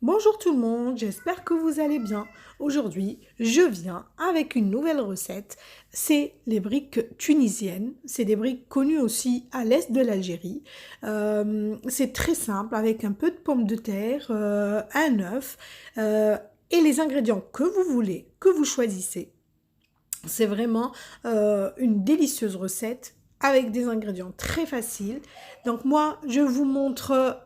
Bonjour tout le monde, j'espère que vous allez bien. Aujourd'hui, je viens avec une nouvelle recette. C'est les briques tunisiennes. C'est des briques connues aussi à l'est de l'Algérie. C'est très simple avec un peu de pommes de terre, un œuf et les ingrédients que vous voulez, que vous choisissez. C'est vraiment une délicieuse recette avec des ingrédients très faciles. Donc moi, je vous montre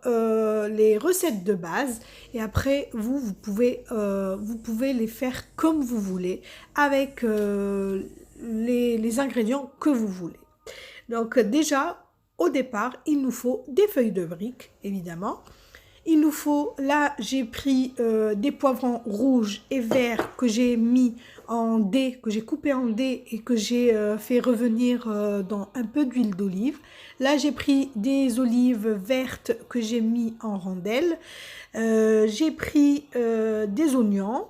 les recettes de base et après, vous pouvez les faire comme vous voulez avec les ingrédients que vous voulez. Donc déjà, au départ, il nous faut des feuilles de briques, évidemment. Il nous faut, là j'ai pris des poivrons rouges et verts que j'ai mis en dés, que j'ai coupé en dés et que j'ai fait revenir dans un peu d'huile d'olive. Là j'ai pris des olives vertes que j'ai mis en rondelles. J'ai pris des oignons.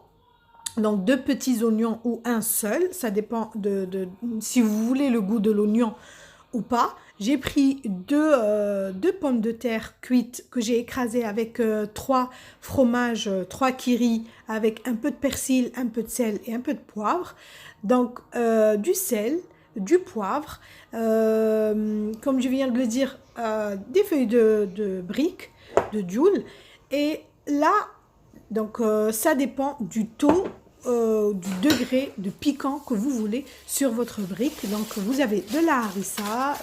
Donc deux petits oignons ou un seul, ça dépend de si vous voulez le goût de l'oignon ou pas. J'ai pris deux pommes de terre cuites que j'ai écrasées avec trois fromages, trois kiri, avec un peu de persil, un peu de sel et un peu de poivre. Donc du sel, du poivre, comme je viens de le dire, des feuilles de briques, de dioule. Et là, donc ça dépend du taux, du degré de piquant que vous voulez sur votre brique. Donc vous avez de la harissa,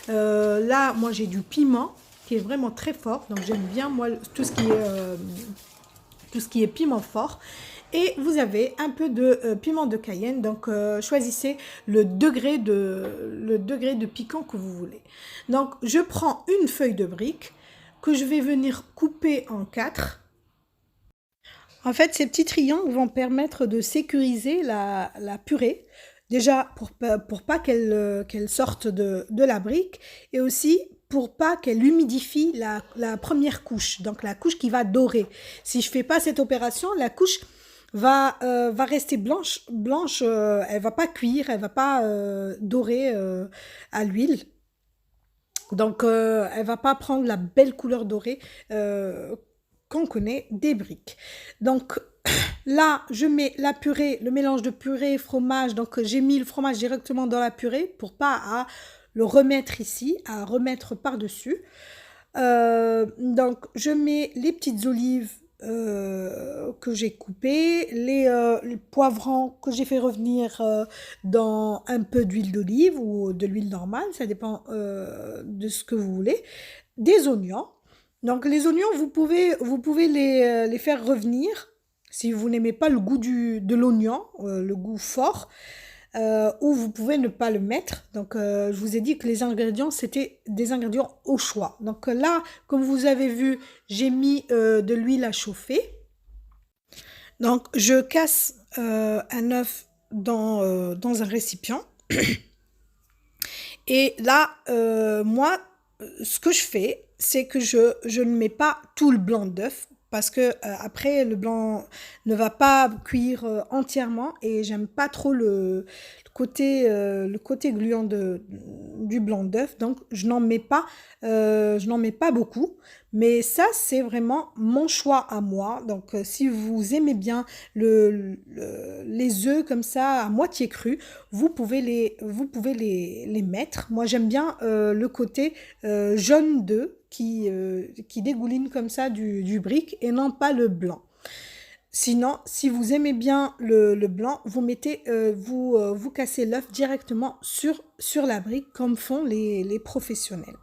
là moi j'ai du piment qui est vraiment très fort, donc j'aime bien moi tout ce qui est piment fort. Et vous avez un peu de piment de Cayenne, donc choisissez le degré de piquant que vous voulez. Donc je prends une feuille de brique que je vais venir couper en quatre. En fait, ces petits triangles vont permettre de sécuriser la purée, déjà pour pas qu'elle sorte de la brique, et aussi pour pas qu'elle humidifie la première couche, donc la couche qui va dorer. Si je fais pas cette opération, la couche va rester blanche, elle va pas cuire, elle va pas dorer à l'huile. Donc, elle va pas prendre la belle couleur dorée qu'on connaît des briques. Donc, là, je mets la purée, le mélange de purée, fromage. Donc, j'ai mis le fromage directement dans la purée pour pas à le remettre ici, à remettre par-dessus. Donc, je mets les petites olives que j'ai coupées, les poivrons que j'ai fait revenir dans un peu d'huile d'olive ou de l'huile normale, ça dépend de ce que vous voulez, des oignons. Donc, les oignons, vous pouvez les faire revenir si vous n'aimez pas le goût de l'oignon, le goût fort, ou vous pouvez ne pas le mettre. Donc, je vous ai dit que les ingrédients, c'était des ingrédients au choix. Donc là, comme vous avez vu, j'ai mis de l'huile à chauffer. Donc, je casse un œuf dans un récipient. Et là, moi, ce que je fais, c'est que je ne mets pas tout le blanc d'œuf parce que après le blanc ne va pas cuire entièrement et j'aime pas trop le côté gluant du blanc d'œuf, donc je n'en mets pas beaucoup, mais ça c'est vraiment mon choix à moi. Donc si vous aimez bien les œufs comme ça à moitié crus, vous pouvez les mettre. Moi, j'aime bien le côté jaune d'œuf qui dégouline comme ça du brick et non pas le blanc. Sinon, si vous aimez bien le blanc, vous cassez l'œuf directement sur la brique comme font les professionnels.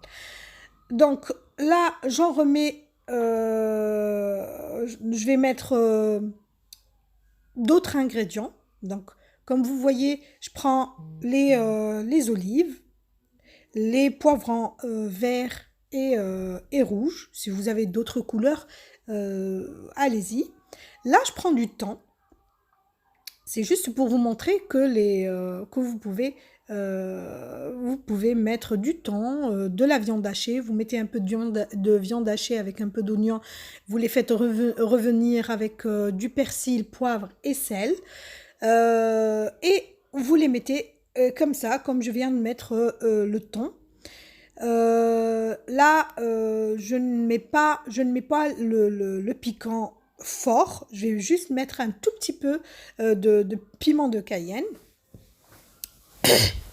Donc là, j'en remets, je vais mettre d'autres ingrédients. Donc, comme vous voyez, je prends les olives, les poivrons verts et rouges. Si vous avez d'autres couleurs, allez-y. Là, je prends du thon. C'est juste pour vous montrer que vous pouvez mettre du thon, de la viande hachée. Vous mettez un peu de viande hachée avec un peu d'oignon. Vous les faites revenir avec du persil, poivre et sel. Et vous les mettez comme ça, comme je viens de mettre le thon. Là, je ne mets pas le piquant fort. Je vais juste mettre un tout petit peu de piment de Cayenne.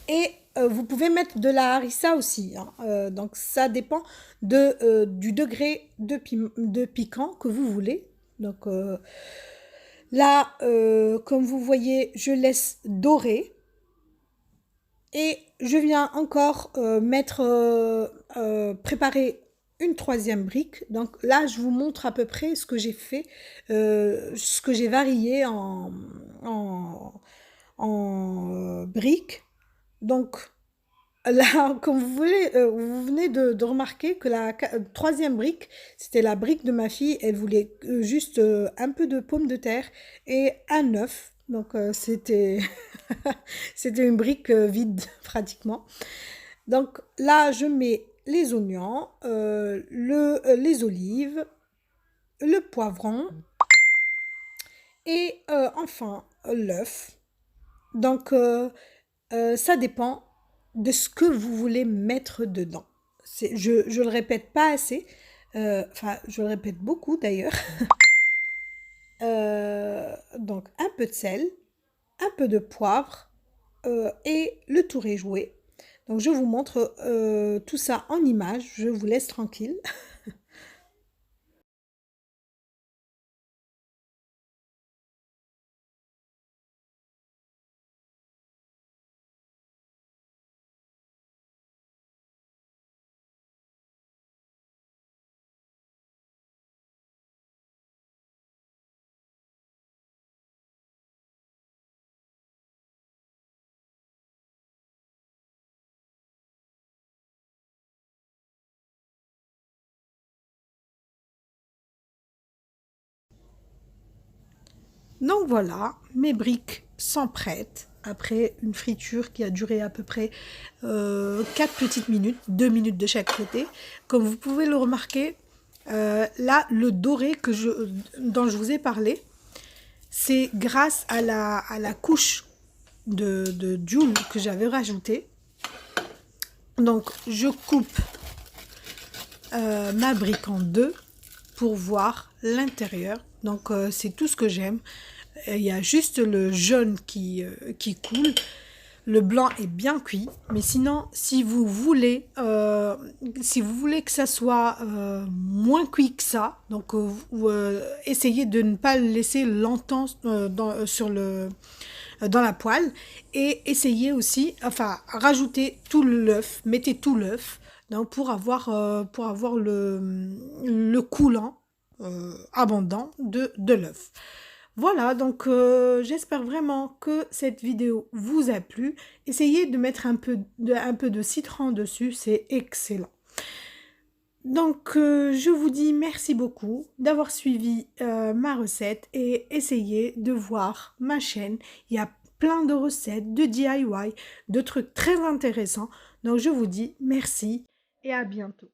Et vous pouvez mettre de la harissa aussi, hein. Donc ça dépend du degré de piquant que vous voulez. Donc là, comme vous voyez, je laisse dorer. Et je viens encore préparer une troisième brique. Donc là, je vous montre à peu près ce que j'ai fait, ce que j'ai varié en briques. Donc là, comme vous venez de remarquer que la troisième brique, c'était la brique de ma fille. Elle voulait juste un peu de pomme de terre et un œuf. Donc c'était c'était une brique vide pratiquement. Donc là, je mets les oignons, les olives, le poivron et enfin l'œuf. Donc ça dépend de ce que vous voulez mettre dedans. Je le répète pas assez, enfin je le répète beaucoup d'ailleurs. Donc un peu de sel, un peu de poivre et le tout réjoué. Donc je vous montre tout ça en image, je vous laisse tranquille. Donc voilà, mes briques sont prêtes après une friture qui a duré à peu près 4 petites minutes, 2 minutes de chaque côté. Comme vous pouvez le remarquer, là, le doré dont je vous ai parlé, c'est grâce à la couche de d'huile que j'avais rajoutée. Donc, je coupe ma brique en deux pour voir l'intérieur. Donc, c'est tout ce que j'aime. Il y a juste le jaune qui coule. Le blanc est bien cuit. Mais sinon, si vous voulez que ça soit moins cuit que ça, donc essayez de ne pas le laisser longtemps dans la poêle. Et essayez aussi, enfin, rajoutez tout l'œuf, mettez tout l'œuf, donc pour avoir le coulant abondant de l'œuf. Voilà, donc j'espère vraiment que cette vidéo vous a plu. Essayez de mettre un peu de citron dessus, c'est excellent. Donc je vous dis merci beaucoup d'avoir suivi ma recette et essayez de voir ma chaîne. Il y a plein de recettes, de DIY, de trucs très intéressants. Donc je vous dis merci et à bientôt.